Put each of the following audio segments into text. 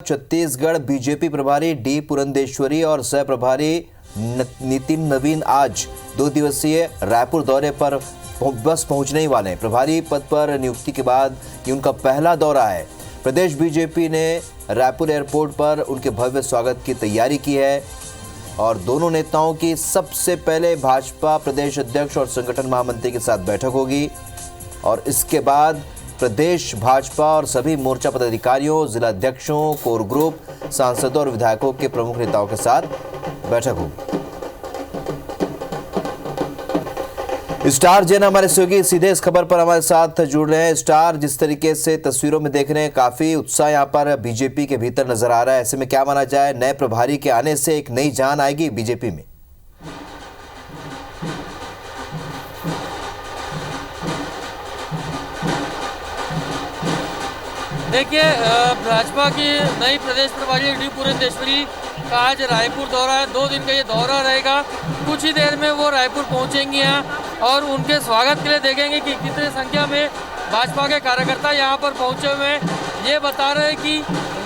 Chhattisgarh BJP प्रभारी D Purandeswari और सह प्रभारी नितिन नवीन आज 2 दिवसीय रायपुर दौरे पर बस पहुंचने ही वाले हैं। प्रभारी पद पर नियुक्ति के बाद ये उनका पहला दौरा है। प्रदेश बीजेपी ने रायपुर एयरपोर्ट पर उनके भव्य स्वागत की तैयारी की है और दोनों नेताओं की सबसे पहले भाजपा प्रदेश अध्यक्ष और संगठन महामंत्री के साथ बैठक होगी और इसके बाद प्रदेश भाजपा और सभी मोर्चा पदाधिकारियों, जिला अध्यक्षों, कोर ग्रुप, सांसदों और विधायकों के प्रमुख नेताओं के साथ बैठक होगी। स्टार जैन हमारे सहयोगी सीधे इस खबर पर हमारे साथ जुड़ रहे हैं। स्टार, जिस तरीके से तस्वीरों में देख रहे हैं, काफी उत्साह यहाँ पर बीजेपी के भीतर नजर आ रहा है। ऐसे में क्या माना जाए, नए प्रभारी के आने से एक नई जान आएगी बीजेपी में? देखिए, भाजपा की नई प्रदेश प्रभारी डी पुरंदेश्वरी का आज रायपुर दौरा है। 2 दिन का ये दौरा रहेगा। कुछ ही देर में वो रायपुर पहुंचेंगी यहाँ और उनके स्वागत के लिए देखेंगे कि कितने संख्या में भाजपा के कार्यकर्ता यहाँ पर पहुंचे हुए हैं। ये बता रहे हैं कि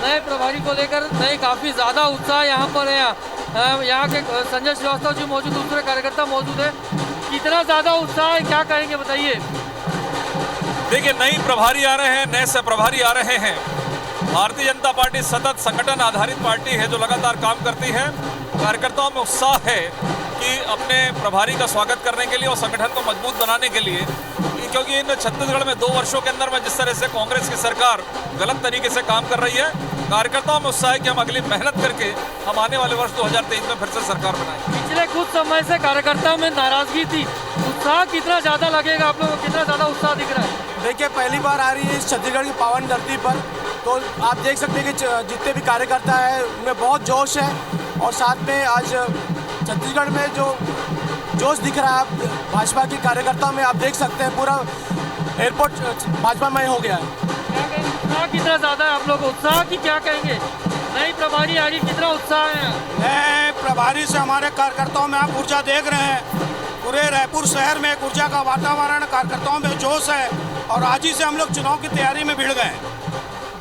नए प्रभारी को लेकर काफ़ी ज़्यादा उत्साह यहाँ पर है। यहाँ के संजय श्रीवास्तव जी मौजूद, दूसरे कार्यकर्ता मौजूद है। कितना ज़्यादा उत्साह है, क्या कहेंगे बताइए? देखिए, नई प्रभारी आ रहे हैं, नए सह प्रभारी आ रहे हैं। भारतीय जनता पार्टी सतत संगठन आधारित पार्टी है जो लगातार काम करती है। कार्यकर्ताओं में उत्साह है कि अपने प्रभारी का स्वागत करने के लिए और संगठन को मजबूत बनाने के लिए, क्योंकि इन छत्तीसगढ़ में 2 वर्षों के अंदर में जिस तरह से कांग्रेस की सरकार गलत तरीके से काम कर रही है, कार्यकर्ताओं में उत्साह है कि हम अगली मेहनत करके हम आने वाले वर्ष 2023 में फिर से सरकार बनाएंगे। पिछले कुछ समय से कार्यकर्ताओं में नाराजगी थी, उत्साह कितना ज़्यादा लगेगा आप लोगों को? कितना ज़्यादा उत्साह दिख रहा है? देखिए, पहली बार आ रही है इस छत्तीसगढ़ की पावन धरती पर, तो आप देख सकते हैं कि जितने भी कार्यकर्ता हैं उनमें बहुत जोश है और साथ में आज छत्तीसगढ़ में जो जोश दिख रहा है भाजपा के कार्यकर्ताओं में, आप देख सकते हैं पूरा एयरपोर्ट भाजपा में हो गया है। उत्साह कितना ज़्यादा है आप लोग? उत्साह की क्या कहेंगे? नई प्रभारी आ रही, कितना उत्साह है? नए प्रभारी से हमारे कार्यकर्ताओं में आप ऊर्जा देख रहे हैं। पूरे रायपुर शहर में एक ऊर्जा का वातावरण, कार्यकर्ताओं में जोश है और आज ही से हम लोग चुनाव की तैयारी में भिड़ गए।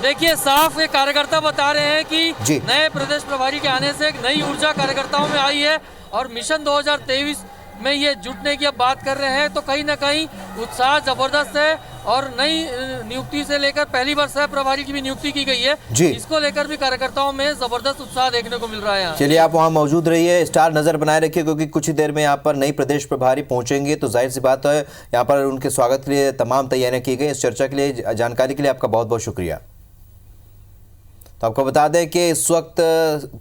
देखिए, साफ ये कार्यकर्ता बता रहे हैं कि नए प्रदेश प्रभारी के आने से एक नई ऊर्जा कार्यकर्ताओं में आई है और मिशन 2023 में ये जुटने की अब बात कर रहे हैं। तो कहीं ना कहीं उत्साह जबरदस्त है और नई नियुक्ति से लेकर पहली बार सह प्रभारी की भी नियुक्ति की गई है, इसको लेकर भी कार्यकर्ताओं में जबरदस्त उत्साह देखने को मिल रहा है। चलिए, आप वहां मौजूद रहिए, स्टार नजर बनाए रखिए, क्योंकि कुछ ही देर में यहाँ पर नई प्रदेश प्रभारी पहुंचेंगे तो जाहिर सी बात है यहाँ पर उनके स्वागत के लिए तमाम तैयारियां की गई। इस चर्चा के लिए, जानकारी के लिए आपका बहुत बहुत शुक्रिया। तो आपको बता दें कि इस वक्त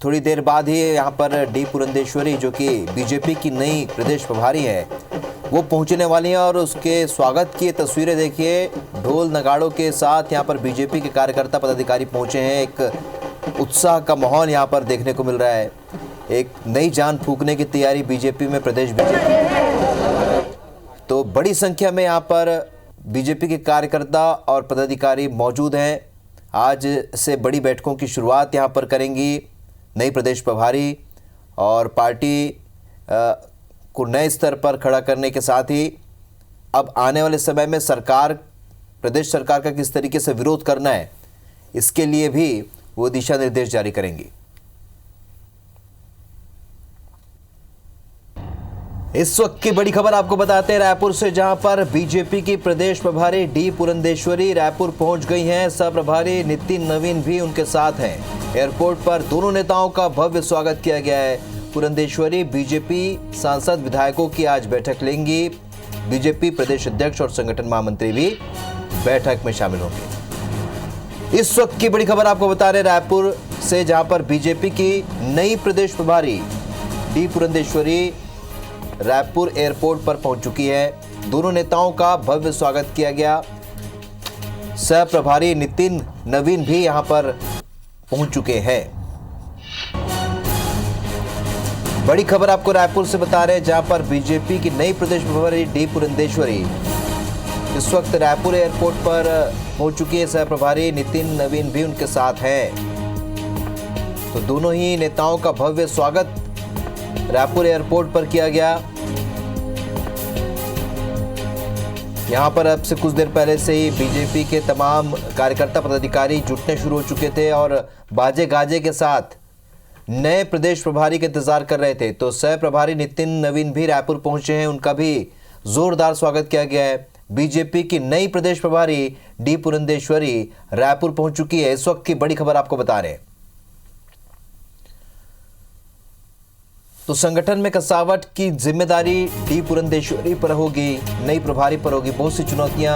थोड़ी देर बाद ही यहाँ पर डी पुरंदेश्वरी, जो कि बीजेपी की नई प्रदेश प्रभारी है, वो पहुंचने वाली हैं और उसके स्वागत की तस्वीरें देखिए। ढोल नगाड़ों के साथ यहाँ पर बीजेपी के कार्यकर्ता पदाधिकारी पहुंचे हैं। एक उत्साह का माहौल यहाँ पर देखने को मिल रहा है। एक नई जान फूंकने की तैयारी बीजेपी में, प्रदेश बीजेपी। तो बड़ी संख्या में यहाँ पर बीजेपी के कार्यकर्ता और पदाधिकारी मौजूद हैं। आज से बड़ी बैठकों की शुरुआत यहाँ पर करेंगी नई प्रदेश प्रभारी और पार्टी को नए स्तर पर खड़ा करने के साथ ही अब आने वाले समय में सरकार, प्रदेश सरकार का किस तरीके से विरोध करना है, इसके लिए भी वो दिशा निर्देश जारी करेंगी। इस वक्त की बड़ी खबर आपको बताते हैं रायपुर से, जहां पर बीजेपी की प्रदेश प्रभारी डी पुरंदेश्वरी रायपुर पहुंच गई हैं। सह प्रभारी नितिन नवीन भी उनके साथ हैं। एयरपोर्ट पर दोनों नेताओं का भव्य स्वागत किया गया है। पुरंदेश्वरी बीजेपी सांसद, विधायकों की आज बैठक लेंगी। बीजेपी प्रदेश अध्यक्ष और संगठन महामंत्री भी बैठक में शामिल होंगे। इस वक्त की बड़ी खबर आपको बता रहे रायपुर से, जहां पर बीजेपी की नई प्रदेश प्रभारी डी पुरंदेश्वरी रायपुर एयरपोर्ट पर पहुंच चुकी है। दोनों नेताओं का भव्य स्वागत किया गया। सह प्रभारी नितिन नवीन भी यहां पर पहुंच चुके हैं। बड़ी खबर आपको रायपुर से बता रहे हैं, जहां पर बीजेपी की नई प्रदेश प्रभारी डी पुरंदेश्वरी इस वक्त रायपुर एयरपोर्ट पर पहुंच चुकी है। सह प्रभारी नितिन नवीन भी उनके साथ हैं। तो दोनों ही नेताओं का भव्य स्वागत रायपुर एयरपोर्ट पर किया गया। यहाँ पर अब से कुछ देर पहले से ही बीजेपी के तमाम कार्यकर्ता पदाधिकारी जुटने शुरू हो चुके थे और बाजे गाजे के साथ नए प्रदेश प्रभारी का इंतजार कर रहे थे। तो सह प्रभारी नितिन नवीन भी रायपुर पहुंचे हैं, उनका भी जोरदार स्वागत किया गया है। बीजेपी की नई प्रदेश प्रभारी डी पुरंदेश्वरी रायपुर पहुंच चुकी है। इस वक्त की बड़ी खबर आपको बता रहे हैं। तो संगठन में कसावट की जिम्मेदारी डी पुरंदेश्वरी पर होगी, नई प्रभारी पर होगी। बहुत सी चुनौतियां।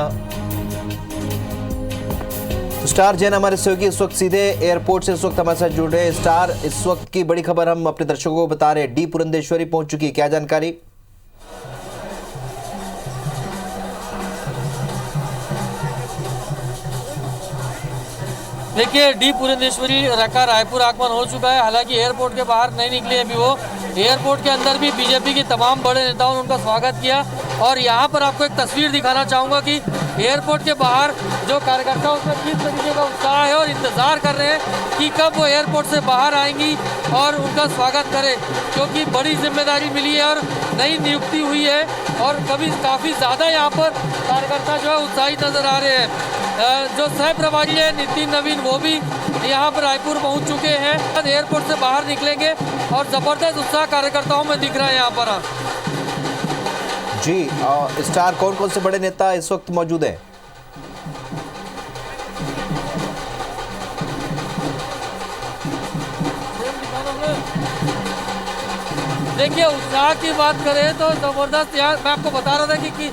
तो स्टार जैन हमारे सहयोगी इस वक्त सीधे एयरपोर्ट से इस वक्त हमारे साथ जुड़ रहे हैं। स्टार, इस वक्त की बड़ी खबर हम अपने दर्शकों को बता रहे हैं, डी पुरंदेश्वरी पहुंच चुकी है, क्या जानकारी? देखिए, डी पुरंदेश्वरी का रायपुर आगमन हो चुका है। हालांकि एयरपोर्ट के बाहर नहीं निकले अभी वो। एयरपोर्ट के अंदर भी बीजेपी के तमाम बड़े नेताओं ने उनका स्वागत किया। और यहाँ पर आपको एक तस्वीर दिखाना चाहूँगा कि एयरपोर्ट के बाहर जो कार्यकर्ता उसमें किस तरीके का उत्साह है और इंतज़ार कर रहे हैं कि कब वो एयरपोर्ट से बाहर आएंगी और उनका स्वागत करें, क्योंकि बड़ी जिम्मेदारी मिली है और नई नियुक्ति हुई है। और काफ़ी ज़्यादा यहाँ पर कार्यकर्ता जो है उत्साहित नज़र आ रहे हैं। जो सह प्रभारी है नितिन नवीन, वो भी यहाँ पर रायपुर पहुँच चुके हैं। एयरपोर्ट से बाहर निकलेंगे और ज़बरदस्त उत्साह कार्यकर्ताओं में दिख रहा है यहाँ पर। जी स्टार, कौन कौन से बड़े नेता इस वक्त मौजूद हैं? देखिए, उत्साह की बात करें तो ज़बरदस्त। यहाँ मैं आपको बता रहा था कि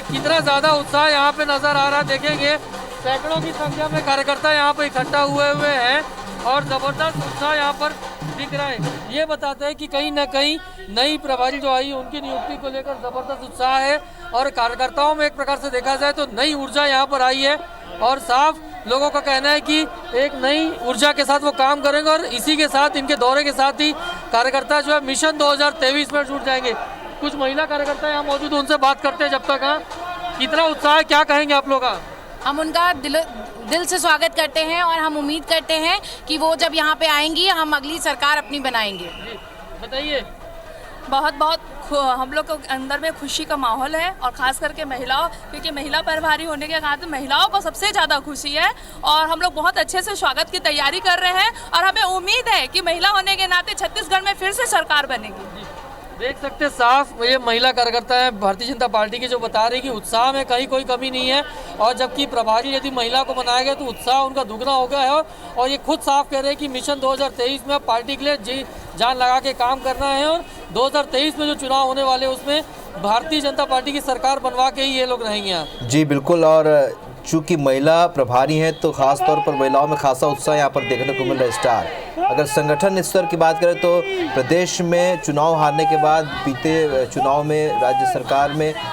कितना ज़्यादा उत्साह यहाँ पे नज़र आ रहा है। देखेंगे सैकड़ों की संख्या में कार्यकर्ता यहाँ पे इकट्ठा हुए हैं और ज़बरदस्त उत्साह यहाँ पर दिख रहा है। ये बताते हैं कि कहीं ना कहीं नई प्रभारी जो आई उनकी नियुक्ति को लेकर ज़बरदस्त उत्साह है और कार्यकर्ताओं में एक प्रकार से देखा जाए तो नई ऊर्जा यहाँ पर आई है। और साफ लोगों का कहना है कि एक नई ऊर्जा के साथ वो काम करेंगे और इसी के साथ, इनके दौरे के साथ ही कार्यकर्ता जो है मिशन 2023 में जुट जाएंगे। कुछ महिला कार्यकर्ता यहाँ मौजूद, उनसे बात करते हैं जब तक। कितना उत्साह है, क्या कहेंगे आप लोग? हम उनका दिल से स्वागत करते हैं और हम उम्मीद करते हैं कि वो जब यहाँ पे आएंगी हम अगली सरकार अपनी बनाएंगे। बताइए। बहुत हम लोग के अंदर में खुशी का माहौल है और ख़ास करके महिलाओं, क्योंकि महिला प्रभारी होने के कारण महिलाओं को सबसे ज़्यादा खुशी है और हम लोग बहुत अच्छे से स्वागत की तैयारी कर रहे हैं और हमें उम्मीद है कि महिला होने के नाते छत्तीसगढ़ में फिर से सरकार बनेगी। देख सकते साफ ये महिला कार्यकर्ता है भारतीय जनता पार्टी की, जो बता रही कि उत्साह में कहीं कोई कमी नहीं है और जबकि प्रभारी यदि महिला को बनाया गया तो उत्साह उनका दुगना हो गया है। और ये खुद साफ कह रहे हैं कि मिशन 2023 में पार्टी के लिए जी जान लगा के काम करना है और 2023 में जो चुनाव होने वाले उसमें भारतीय जनता पार्टी की सरकार बनवा के ही ये लोग रहेंगे यहाँ। जी बिल्कुल। और चूंकि महिला प्रभारी हैं तो खास तौर पर महिलाओं में खासा उत्साह यहाँ पर देखने को मिल रहा है। स्टार, अगर संगठन स्तर की बात करें तो प्रदेश में चुनाव हारने के बाद, बीते चुनाव में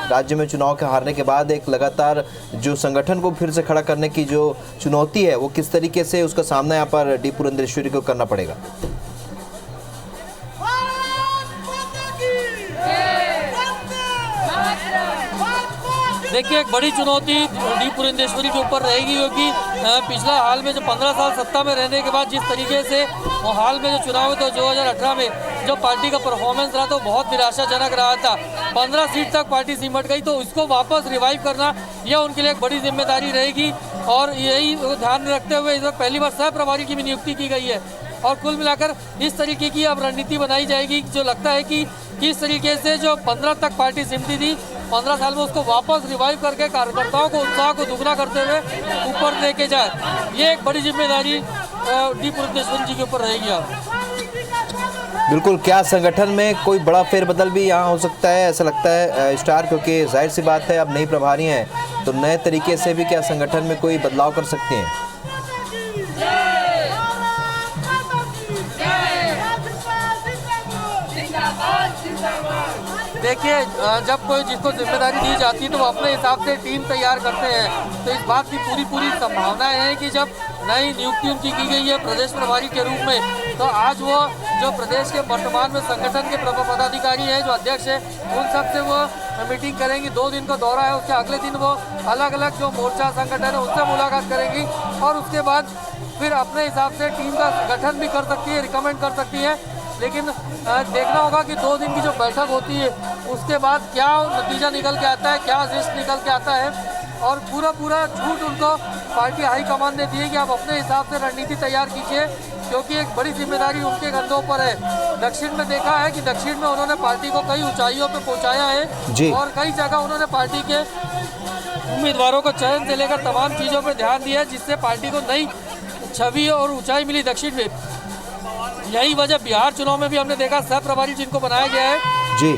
राज्य में चुनाव के हारने के बाद एक लगातार जो संगठन को फिर से खड़ा करने की जो चुनौती है वो किस तरीके से उसका सामना यहाँ पर डी पुरंदेश्वरी को करना पड़ेगा? देखिए, एक बड़ी चुनौती डी पुरंदेश्वरी के ऊपर रहेगी, क्योंकि पिछला हाल में जो 15 साल सत्ता में रहने के बाद जिस तरीके से वो हाल में जो चुनाव हुए तो 2018 में जो पार्टी का परफॉर्मेंस रहा तो बहुत निराशाजनक रहा था। 15 सीट तक पार्टी सिमट गई, तो इसको वापस रिवाइव करना यह उनके लिए एक बड़ी जिम्मेदारी रहेगी। और यही ध्यान में रखते हुए इस वक्त पहली बार सह प्रभारी की भी नियुक्ति की गई है और कुल मिलाकर इस तरीके की अब रणनीति बनाई जाएगी जो लगता है कि किस तरीके से जो 15 तक पार्टी सिमटी थी 15 साल में उसको वापस रिवाइव करके कार्यकर्ताओं को उत्साह को दुगना करते हुए ऊपर लेके जाए। ये एक बड़ी जिम्मेदारी डी पुरंदेश्वरी जी के ऊपर रहेगी। बिल्कुल। क्या संगठन में कोई बड़ा फेरबदल भी यहाँ हो सकता है, ऐसा लगता है स्टार? क्योंकि जाहिर सी बात है अब नई प्रभारी हैं तो नए तरीके से भी क्या संगठन में कोई बदलाव कर सकते हैं? देखिए, जब कोई जिसको जिम्मेदारी दी जाती है तो वो अपने हिसाब से टीम तैयार करते हैं। तो इस बात की पूरी संभावनाएं हैं कि जब नई नियुक्ति उनकी की गई है प्रदेश प्रभारी के रूप में, तो आज वो जो प्रदेश के वर्तमान में संगठन के पदाधिकारी हैं, जो अध्यक्ष हैं, उन सब से वो मीटिंग करेंगी। 2 दिन का दौरा है, उसके अगले दिन वो अलग अलग जो मोर्चा संगठन है उनसे मुलाकात करेंगी और उसके बाद फिर अपने हिसाब से टीम का गठन भी कर सकती है, रिकमेंड कर सकती है। लेकिन देखना होगा कि 2 दिन की जो बैठक होती है उसके बाद क्या नतीजा निकल के आता है, क्या लिस्ट निकल के आता है, और पूरा छूट उनको पार्टी हाईकमान ने दी है कि आप अपने हिसाब से रणनीति तैयार कीजिए, क्योंकि एक बड़ी जिम्मेदारी उनके कंधों पर है। दक्षिण में देखा है कि दक्षिण में उन्होंने पार्टी को कई ऊंचाइयों पे पहुंचाया है और कई जगह उन्होंने पार्टी के उम्मीदवारों को चयन से लेकर तमाम चीज़ों पर ध्यान दिया, जिससे पार्टी को नई छवि और ऊंचाई मिली दक्षिण में। यही वजह बिहार चुनाव में भी हमने देखा, सह प्रभारी जिनको बनाया गया है जी,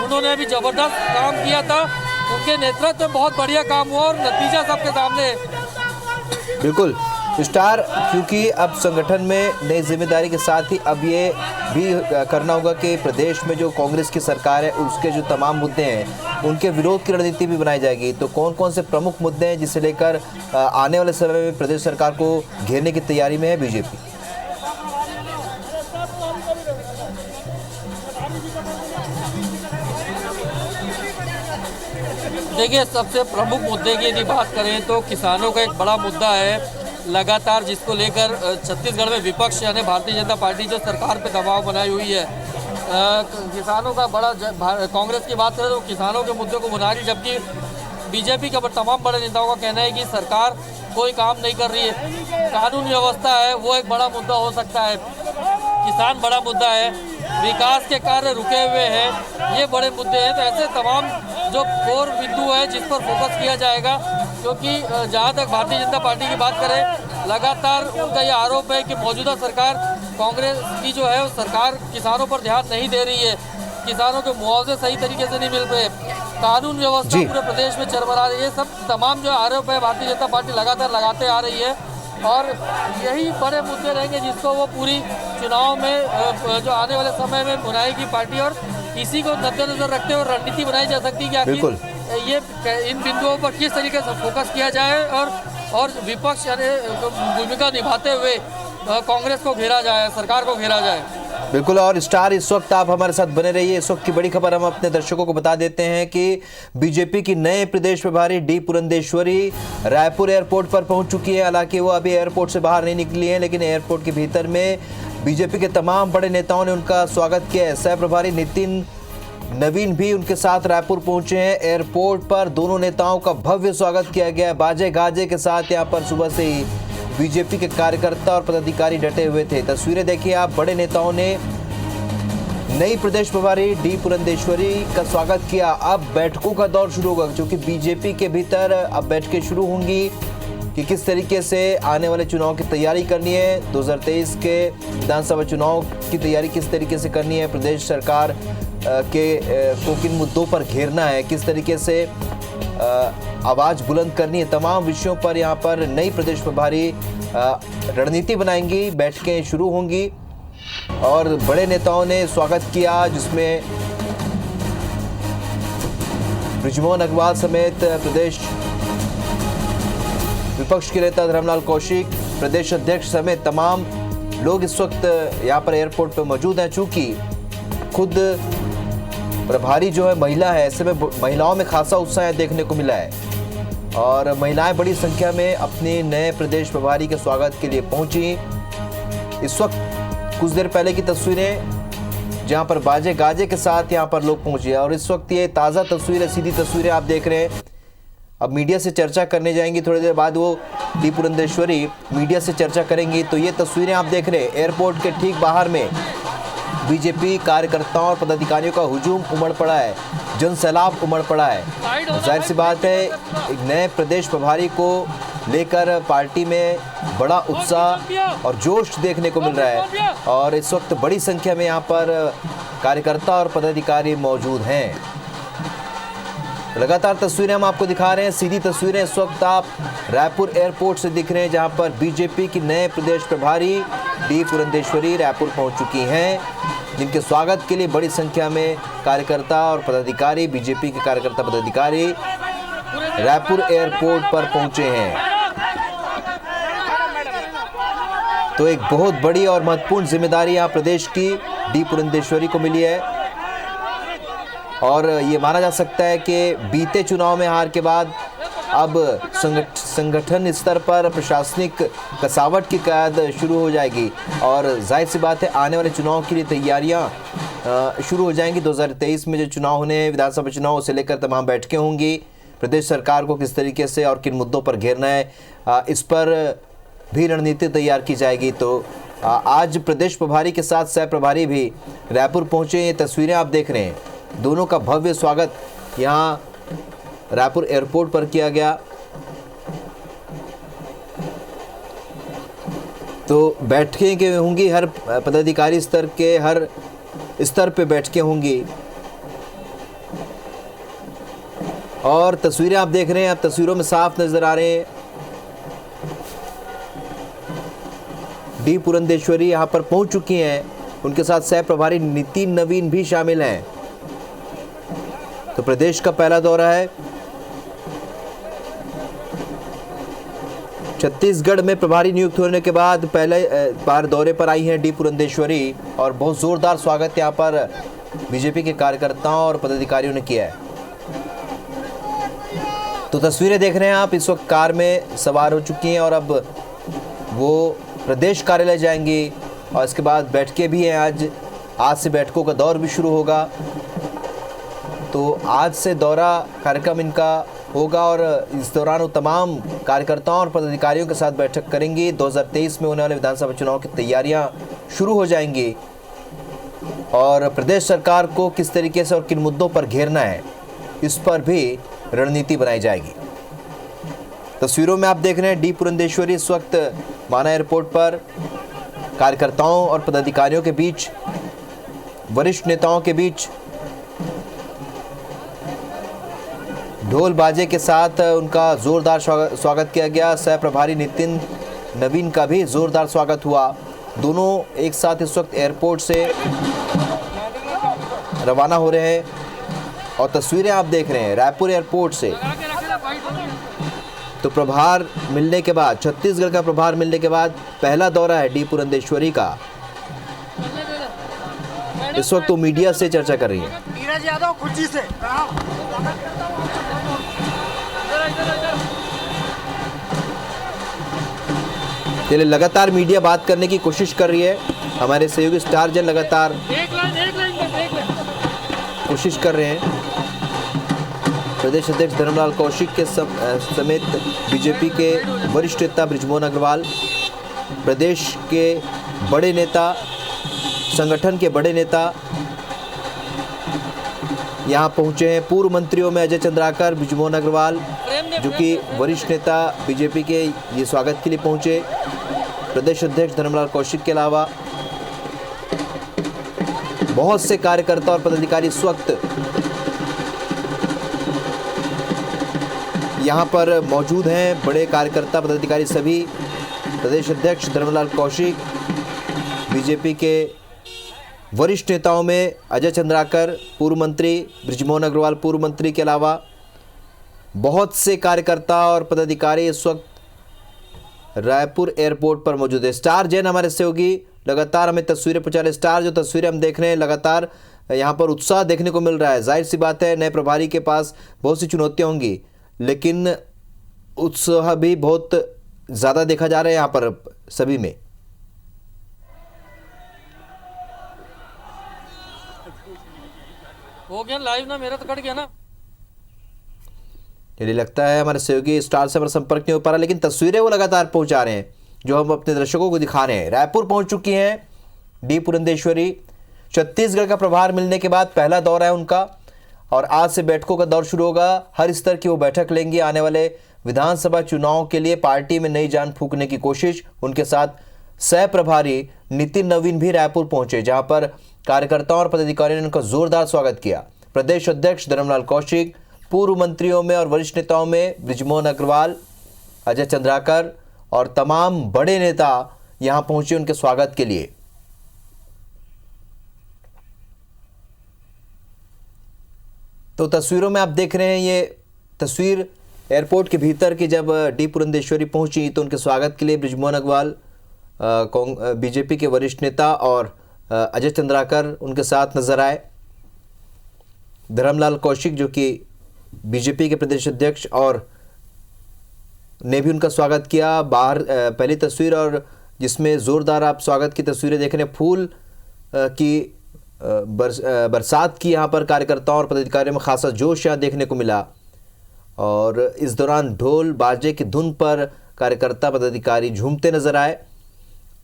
उन्होंने भी जबरदस्त काम किया था, उनके नेतृत्व में बहुत बढ़िया काम हुआ और नतीजा सबके सामने है। बिल्कुल स्टार, क्योंकि अब संगठन में नई जिम्मेदारी के साथ ही अब ये भी करना होगा कि प्रदेश में जो कांग्रेस की सरकार है उसके जो तमाम मुद्दे हैं उनके विरोध की रणनीति भी बनाई जाएगी। तो कौन कौन से प्रमुख मुद्दे हैं जिसे लेकर आने वाले समय में प्रदेश सरकार को घेरने की तैयारी में है बीजेपी? देखिए, सबसे प्रमुख मुद्दे की यदि बात करें तो किसानों का एक बड़ा मुद्दा है लगातार, जिसको लेकर छत्तीसगढ़ में विपक्ष यानी भारतीय जनता पार्टी जो सरकार पे दबाव बनाई हुई है। किसानों का बड़ा, कांग्रेस की बात करें तो किसानों के मुद्दों को बुना रही, जबकि बीजेपी के तमाम बड़े नेताओं का कहना है कि सरकार कोई काम नहीं कर रही है। कानून व्यवस्था है वो एक बड़ा मुद्दा हो सकता है, किसान बड़ा मुद्दा है, विकास के कार्य रुके हुए हैं, ये बड़े मुद्दे हैं। तो ऐसे तमाम जो कोर बिंदु है जिस पर फोकस किया जाएगा, क्योंकि जहाँ तक भारतीय जनता पार्टी की बात करें, लगातार उनका ये आरोप है कि मौजूदा सरकार कांग्रेस की जो है वो सरकार किसानों पर ध्यान नहीं दे रही है, किसानों के मुआवजे सही तरीके से नहीं मिल रहे, कानून व्यवस्था पूरे प्रदेश में चरमरा रही है। सब तमाम जो आरोप है भारतीय जनता पार्टी लगातार लगाते आ रही है और यही बड़े मुद्दे रहेंगे जिसको वो पूरी चुनाव में जो आने वाले समय में बुनाएगी पार्टी, और इसी को मद्देनजर रखते हुए रणनीति बनाई जा सकती है कि आखिर ये इन बिंदुओं पर किस तरीके से फोकस किया जाए और विपक्ष यानी भूमिका निभाते हुए कांग्रेस को घेरा जाए, सरकार को घेरा जाए। बिल्कुल। और स्टार, इस वक्त आप हमारे साथ बने रहिए। इस वक्त की बड़ी खबर हम अपने दर्शकों को बता देते हैं कि बीजेपी की नए प्रदेश प्रभारी डी पुरंदेश्वरी रायपुर एयरपोर्ट पर पहुंच चुकी है। हालांकि वो अभी एयरपोर्ट से बाहर नहीं निकली है, लेकिन एयरपोर्ट के भीतर में बीजेपी के तमाम बड़े नेताओं ने उनका स्वागत किया है। सह प्रभारी नितिन नवीन भी उनके साथ रायपुर पहुंचे हैं। एयरपोर्ट पर दोनों नेताओं का भव्य स्वागत किया गया। बाजे गाजे के साथ यहाँ पर सुबह से ही बीजेपी के कार्यकर्ता और पदाधिकारी डटे हुए थे। तस्वीरें देखिए आप, बड़े नेताओं ने नई प्रदेश प्रभारी डी पुरंदेश्वरी का स्वागत किया। अब बैठकों का दौर शुरू होगा, क्योंकि बीजेपी के भीतर अब बैठकें शुरू होंगी कि किस तरीके से आने वाले चुनाव की तैयारी करनी है, 2023 के विधानसभा चुनाव की तैयारी किस तरीके से करनी है, प्रदेश सरकार को किन मुद्दों पर घेरना है, किस तरीके से आवाज़ बुलंद करनी है, तमाम विषयों पर यहाँ पर नई प्रदेश प्रभारी रणनीति बनाएंगी। बैठकें शुरू होंगी और बड़े नेताओं ने स्वागत किया, जिसमें बृजमोहन अग्रवाल समेत प्रदेश विपक्ष के नेता धर्मलाल कौशिक, प्रदेश अध्यक्ष समेत तमाम लोग इस वक्त यहाँ पर एयरपोर्ट पर मौजूद हैं। चूंकि खुद प्रभारी जो है महिला है, ऐसे में महिलाओं में खासा उत्साह देखने को मिला है और महिलाएं बड़ी संख्या में अपने नए प्रदेश प्रभारी के स्वागत के लिए पहुंची। इस वक्त कुछ देर पहले की तस्वीरें जहां पर बाजे गाजे के साथ यहां पर लोग पहुंचे और इस वक्त ये ताज़ा तस्वीरें, सीधी तस्वीरें आप देख रहे हैं। अब मीडिया से चर्चा करने जाएंगी, थोड़ी देर बाद वो डी पुरंदेश्वरी मीडिया से चर्चा करेंगी। तो ये तस्वीरें आप देख रहे हैं, एयरपोर्ट के ठीक बाहर में बीजेपी कार्यकर्ताओं और पदाधिकारियों का हुजूम उमड़ पड़ा है, जन सैलाब उमड़ पड़ा है। जाहिर सी बात है, एक नए प्रदेश प्रभारी को लेकर पार्टी में बड़ा उत्साह और जोश देखने को मिल रहा है और इस वक्त बड़ी संख्या में यहाँ पर कार्यकर्ता और पदाधिकारी मौजूद हैं। लगातार तस्वीरें हम आपको दिखा रहे हैं, सीधी तस्वीरें इस वक्त आप रायपुर एयरपोर्ट से दिख रहे हैं, जहां पर बीजेपी की नए प्रदेश प्रभारी डी पुरंदेश्वरी रायपुर पहुंच चुकी हैं, जिनके स्वागत के लिए बड़ी संख्या में कार्यकर्ता और पदाधिकारी, बीजेपी के कार्यकर्ता पदाधिकारी रायपुर एयरपोर्ट पर पहुंचे हैं। तो एक बहुत बड़ी और महत्वपूर्ण जिम्मेदारी यहाँ प्रदेश की डी पुरंदेश्वरी को मिली है और ये माना जा सकता है कि बीते चुनाव में हार के बाद अब संगठन स्तर पर प्रशासनिक कसावट की कयाद शुरू हो जाएगी और जाहिर सी बात है आने वाले चुनाव के लिए तैयारियां शुरू हो जाएंगी। 2023 में जो चुनाव होने हैं, विधानसभा चुनाव, उसे लेकर तमाम बैठकें होंगी। प्रदेश सरकार को किस तरीके से और किन मुद्दों पर घेरना है, इस पर भी रणनीति तैयार की जाएगी। तो आज प्रदेश प्रभारी के साथ सह प्रभारी भी रायपुर पहुंचे। ये तस्वीरें आप देख रहे हैं, दोनों का भव्य स्वागत यहाँ रायपुर एयरपोर्ट पर किया गया। तो बैठकें के होंगी, हर पदाधिकारी स्तर के हर स्तर पे बैठकें होंगी। और तस्वीरें आप देख रहे हैं, आप तस्वीरों में साफ नजर आ रहे हैं डी पुरंदेश्वरी यहाँ पर पहुंच चुकी हैं। उनके साथ सह प्रभारी नितिन नवीन भी शामिल हैं। तो प्रदेश का पहला दौरा है। छत्तीसगढ़ में प्रभारी नियुक्त होने के बाद पहले बार दौरे पर आई हैं डी पुरंदेश्वरी, और बहुत जोरदार स्वागत यहाँ पर बीजेपी के कार्यकर्ताओं और पदाधिकारियों ने किया है। तो तस्वीरें देख रहे हैं आप, इस वक्त कार में सवार हो चुकी हैं और अब वो प्रदेश कार्यालय जाएंगी। और इसके बाद बैठकें भी हैं। आज से बैठकों का दौर भी शुरू होगा। तो आज से दौरा कार्यक्रम इनका होगा और इस दौरान वो तमाम कार्यकर्ताओं और पदाधिकारियों के साथ बैठक करेंगी। 2023 में होने वाले विधानसभा चुनाव की तैयारियां शुरू हो जाएंगी और प्रदेश सरकार को किस तरीके से और किन मुद्दों पर घेरना है, इस पर भी रणनीति बनाई जाएगी। तस्वीरों में आप देख रहे हैं डी पुरंदेश्वरी इस वक्त माना एयरपोर्ट पर कार्यकर्ताओं और पदाधिकारियों के बीच, वरिष्ठ नेताओं के बीच ढोल बाजे के साथ उनका जोरदार स्वागत किया गया। सह प्रभारी नितिन नवीन का भी जोरदार स्वागत हुआ। दोनों एक साथ इस वक्त एयरपोर्ट से रवाना हो रहे हैं और तस्वीरें आप देख रहे हैं रायपुर एयरपोर्ट से। तो प्रभार मिलने के बाद, छत्तीसगढ़ का प्रभार मिलने के बाद पहला दौरा है डी पुरंदेश्वरी का। इस वक्त वो मीडिया से चर्चा कर रही है। नीरज यादव खुर्ची से चलिए, लगातार मीडिया बात करने की कोशिश कर रही है। हमारे सहयोगी स्टार जन लगातार कोशिश कर रहे हैं। प्रदेश अध्यक्ष धर्मलाल कौशिक के समेत बीजेपी के वरिष्ठ नेता बृजमोहन अग्रवाल, प्रदेश के बड़े नेता, संगठन के बड़े नेता यहाँ पहुँचे हैं। पूर्व मंत्रियों में अजय चंद्राकर, बृजमोहन अग्रवाल जो कि वरिष्ठ नेता बीजेपी के, ये स्वागत के लिए पहुँचे। प्रदेश अध्यक्ष धर्मलाल कौशिक के अलावा बहुत से कार्यकर्ता और पदाधिकारी इस वक्त यहाँ पर मौजूद हैं। बड़े कार्यकर्ता पदाधिकारी सभी। प्रदेश अध्यक्ष धर्मलाल कौशिक, बीजेपी के वरिष्ठ नेताओं में अजय चंद्राकर पूर्व मंत्री, बृजमोहन अग्रवाल पूर्व मंत्री के अलावा बहुत से कार्यकर्ता और पदाधिकारी इस वक्त रायपुर एयरपोर्ट पर मौजूद है। स्टार जैन हमारे सहयोगी लगातार हमें तस्वीरें पहुंचा रहे। स्टार, जो तस्वीरें हम देख रहे हैं, लगातार यहाँ पर उत्साह देखने को मिल रहा है। जाहिर सी बात है, नए प्रभारी के पास बहुत सी चुनौतियाँ होंगी, लेकिन उत्साह भी बहुत ज़्यादा देखा जा रहा है यहाँ पर सभी में। हो गया लाइव ना, मेरा तो कट गया ना। ये लगता है हमारे सहयोगी स्टार से हमारा संपर्क नहीं हो पा रहा, लेकिन तस्वीरें वो लगातार पहुंचा रहे हैं जो हम अपने दर्शकों को दिखा रहे हैं। रायपुर पहुंच चुकी हैं डी पुरंदेश्वरी। छत्तीसगढ़ का प्रभार मिलने के बाद पहला दौरा है उनका और आज से बैठकों का दौर शुरू होगा। हर स्तर की वो बैठक लेंगी। आने वाले विधानसभा चुनाव के लिए पार्टी में नई जान फूंकने की कोशिश। उनके साथ सह प्रभारी नितिन नवीन भी रायपुर पहुंचे, जहां पर कार्यकर्ताओं और पदाधिकारियों ने उनका जोरदार स्वागत किया। प्रदेश अध्यक्ष धर्मलाल कौशिक, पूर्व मंत्रियों में और वरिष्ठ नेताओं में बृजमोहन अग्रवाल, अजय चंद्राकर और तमाम बड़े नेता यहां पहुंचे उनके स्वागत के लिए। तो तस्वीरों में आप देख रहे हैं, ये तस्वीर एयरपोर्ट के भीतर की। जब डी पुरंदेश्वरी पहुंची तो उनके स्वागत के लिए बृजमोहन अग्रवाल, बीजेपी के वरिष्ठ नेता, और अजय चंद्राकर उनके साथ नजर आए। धर्मलाल कौशिक जो कि बीजेपी के प्रदेश अध्यक्ष और ने भी उनका स्वागत किया। बाहर पहली तस्वीर और जिसमें जोरदार आप स्वागत की तस्वीरें देख रहे हैं, फूल की बरसात की यहाँ पर कार्यकर्ताओं और पदाधिकारियों में खासा जोश यहाँ देखने को मिला और इस दौरान ढोल बाजे की धुन पर कार्यकर्ता पदाधिकारी झूमते नजर आए।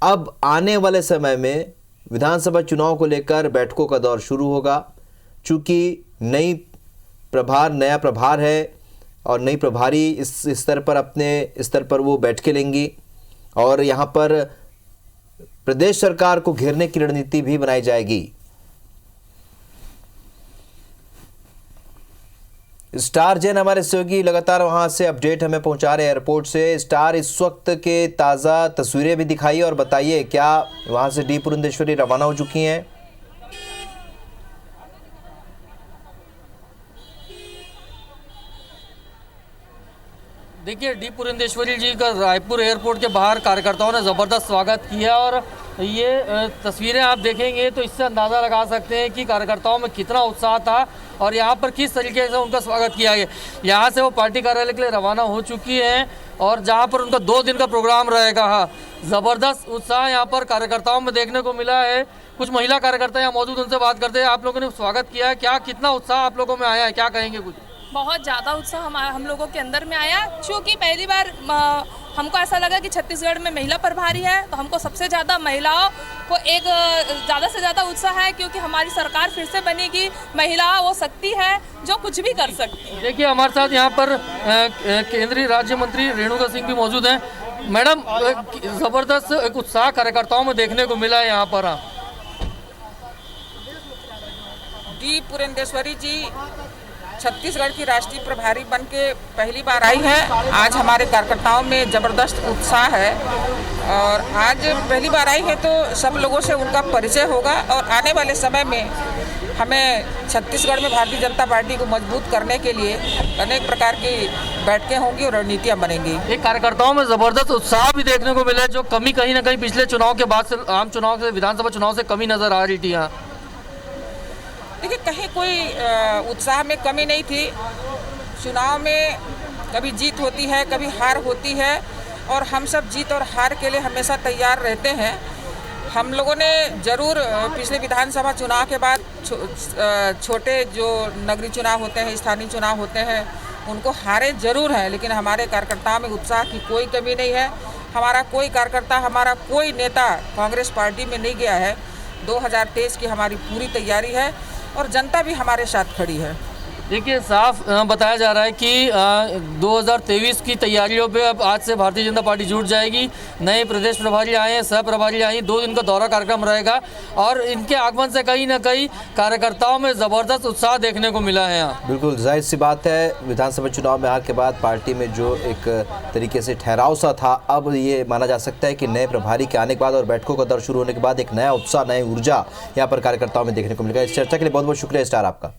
अब आने वाले समय में विधानसभा चुनाव को लेकर बैठकों का दौर शुरू होगा। चूँकि नया प्रभार है और नई प्रभारी इस स्तर पर अपने स्तर पर वो बैठकें लेंगी और यहाँ पर प्रदेश सरकार को घेरने की रणनीति भी बनाई जाएगी। स्टार जैन हमारे सहयोगी लगातार वहां से अपडेट हमें पहुंचा रहे हैं एयरपोर्ट से। स्टार, इस वक्त के ताज़ा तस्वीरें भी दिखाइए और बताइए क्या वहां से डी पुरंदेश्वरी रवाना हो चुकी हैं? देखिए, डी पुरंदेश्वरी जी का रायपुर एयरपोर्ट के बाहर कार्यकर्ताओं ने ज़बरदस्त स्वागत किया और ये तस्वीरें आप देखेंगे तो इससे अंदाज़ा लगा सकते हैं कि कार्यकर्ताओं में कितना उत्साह था और यहाँ पर किस तरीके से उनका स्वागत किया गया। यहाँ से वो पार्टी कार्यालय के लिए रवाना हो चुकी हैं और जहाँ पर उनका 2 दिन का प्रोग्राम रहेगा। हाँ, ज़बरदस्त उत्साह यहाँ पर कार्यकर्ताओं में देखने को मिला है। कुछ महिला कार्यकर्ता यहाँ मौजूद, उनसे बात करते हैं। आप लोगों ने स्वागत किया है, क्या कितना उत्साह आप लोगों में आया है, क्या कहेंगे कुछ? बहुत ज़्यादा उत्साह हम लोगों के अंदर में आया, क्योंकि पहली बार हमको ऐसा लगा कि छत्तीसगढ़ में महिला प्रभारी है, तो हमको सबसे ज़्यादा महिलाओं को एक ज़्यादा से ज़्यादा उत्साह है, क्योंकि हमारी सरकार फिर से बनेगी। महिला वो शक्ति है जो कुछ भी कर सकती है। देखिए, हमारे साथ यहाँ पर केंद्रीय राज्य मंत्री रेणुका सिंह भी मौजूद हैं। मैडम, ज़बरदस्त एक उत्साह कार्यकर्ताओं में देखने को मिला है यहाँ पर। डी पुरंदेश्वरी जी छत्तीसगढ़ की राष्ट्रीय प्रभारी बन के पहली बार आई है। आज हमारे कार्यकर्ताओं में ज़बरदस्त उत्साह है और आज पहली बार आई है तो सब लोगों से उनका परिचय होगा और आने वाले समय में हमें छत्तीसगढ़ में भारतीय जनता पार्टी को मजबूत करने के लिए अनेक प्रकार की बैठकें होंगी और रणनीतियाँ बनेंगी। एक कार्यकर्ताओं में ज़बरदस्त उत्साह भी देखने को मिला है, जो कमी कहीं ना कहीं पिछले चुनाव के बाद से, आम चुनाव से, विधानसभा चुनाव से कमी नज़र आ रही थी यहाँ। देखिए, कहीं कोई उत्साह में कमी नहीं थी। चुनाव में कभी जीत होती है, कभी हार होती है और हम सब जीत और हार के लिए हमेशा तैयार रहते हैं। हम लोगों ने ज़रूर पिछले विधानसभा चुनाव के बाद छोटे जो नगरीय चुनाव होते हैं, स्थानीय चुनाव होते हैं, उनको हारे ज़रूर हैं, लेकिन हमारे कार्यकर्ताओं में उत्साह की कोई कमी नहीं है। हमारा कोई कार्यकर्ता, हमारा कोई नेता कांग्रेस पार्टी में नहीं गया है। 2023 की हमारी पूरी तैयारी है और जनता भी हमारे साथ खड़ी है। देखिए, साफ बताया जा रहा है कि 2023 की तैयारियों पे अब आज से भारतीय जनता पार्टी जुट जाएगी। नए प्रदेश प्रभारी आए हैं, सह प्रभारी आई, 2 दिन का दौरा कार्यक्रम रहेगा और इनके आगमन से कहीं ना कहीं कार्यकर्ताओं में ज़बरदस्त उत्साह देखने को मिला है यहाँ। बिल्कुल जाहिर सी बात है, विधानसभा चुनाव में हार के बाद पार्टी में जो एक तरीके से ठहराव सा था, अब ये माना जा सकता है कि नए प्रभारी के आने के बाद और बैठकों का दौर शुरू होने के बाद एक नया उत्साह, नई ऊर्जा यहाँ पर कार्यकर्ताओं में देखने को मिलेगा। इस चर्चा के लिए बहुत बहुत शुक्रिया स्टार आपका।